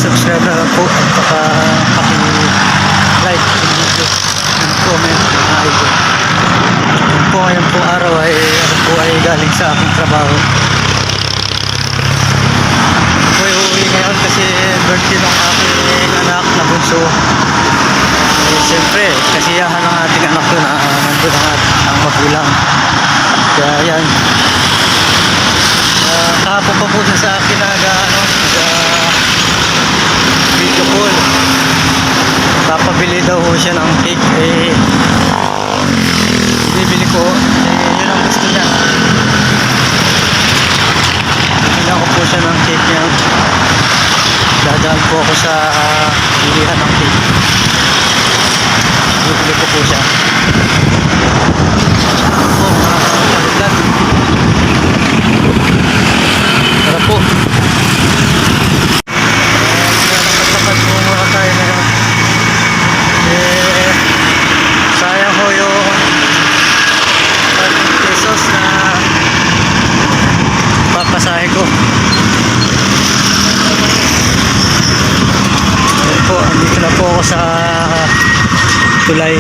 paki-subscribe na lang po at paki-like yung video and comment mga idol. Yan po, ngayon po araw ay ako po ay galing sa aking trabaho. Ako ay uuwi ngayon kasi birthday ng aking anak na bunso. Siyempre, kasiyahan ng ating anak ko na nandun ang magulang. Kaya yan. Kahapon pa po siya sa akin video call. Papabili daw ho siya ng cake. Bibili ko. Yun ang gusto niya. Bibili ko po siya ng cake niya. Dadaan po ako sa bilihan ng cake. Bibili ko po siya. Po, palitan. Tara po. Magtapat po muna tayo ngayon. Sayang ho yung 30 pesos na papasahe ko. Ayan po, andito na po ako sa tulay.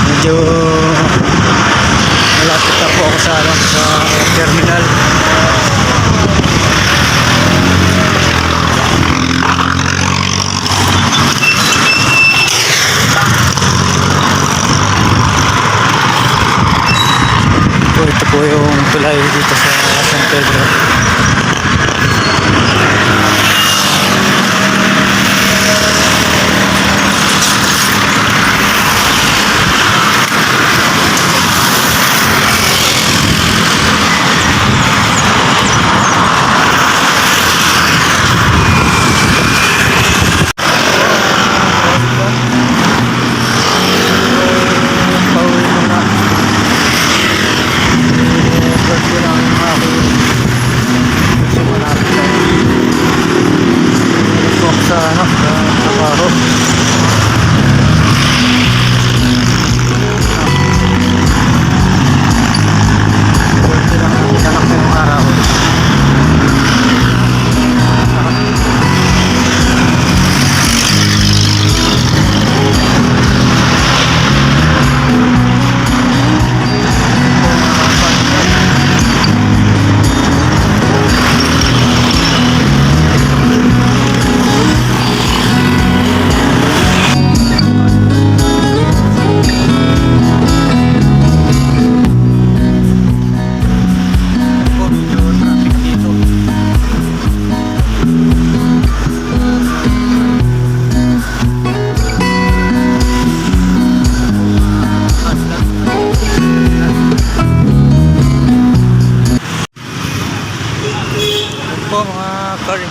Medyo malapit na po ako sa terminal. Ito po yung tulay dito sa San Pedro.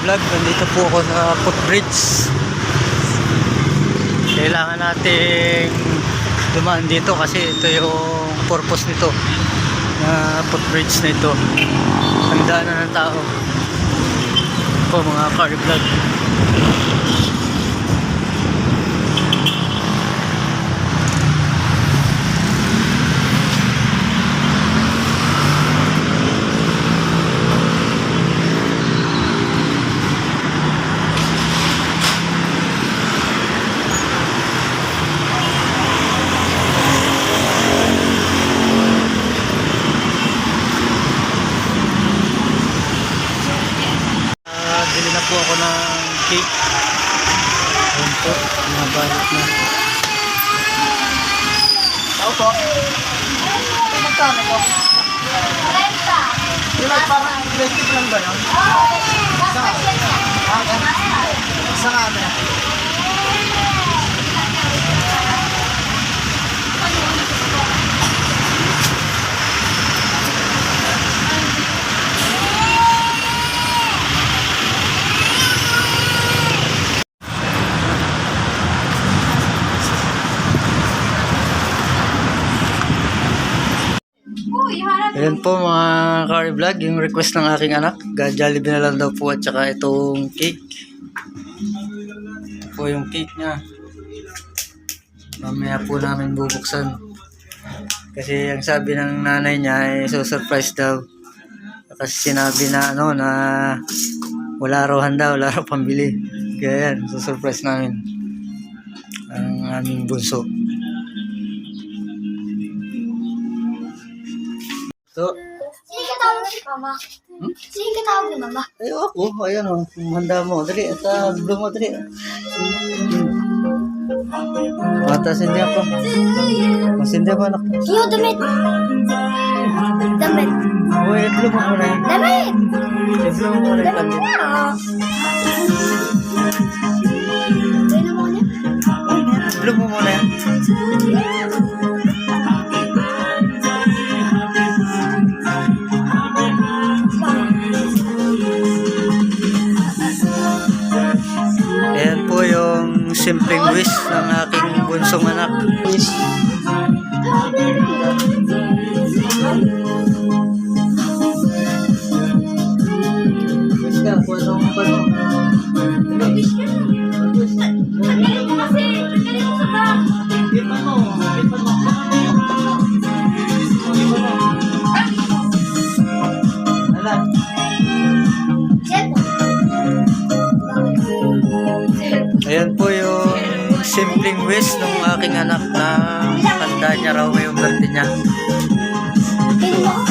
Vlog, nandito po ako sa footbridge. Kailangan nating dumaan dito kasi ito yung purpose nito na footbridge na ito. Ang daanan ng tao po mga car vlog. Bili na po ako ng cake. Ayan po, nabalot na. Tao po. Magkano po? 30. Yung parang 20 lang ba yun? Sa kanya. Ayan po mga car vlog, yung request ng aking anak. Jollibee na lang daw po at saka itong cake. Ito po yung cake niya. Mamaya po namin bubuksan. Kasi ang sabi ng nanay niya ay so surprise daw. kasi sinabi na ano na wala raw handa, wala raw pambili. Kaya yan, susurprise namin ang aming bunso. So, Sige ka tawag si Mama. Sige ka tawag ni Mama. ay ako, ayan o, handa mo. Dali, sa blue mo, dali. Matas hindi ako. Masindi ako anak. Iyo, damit. Damit. Uy, blue mo muna yan. Damit. Blue mo muna yung Damit kandil. na. Pwede mo niya? Blue mo muna yan. Ayan po yung simpleng wish ng aking bunsong anak. Wish. Wish ka, kung anong pano. Tanggalin mo kasi. Tanggalin mo sa bag. Ipan mo. Ipan mo. Ala. Ayan po yung simpleng wish ng aking anak na handa niya raw ngayong birthday niya. Pwede mo ako?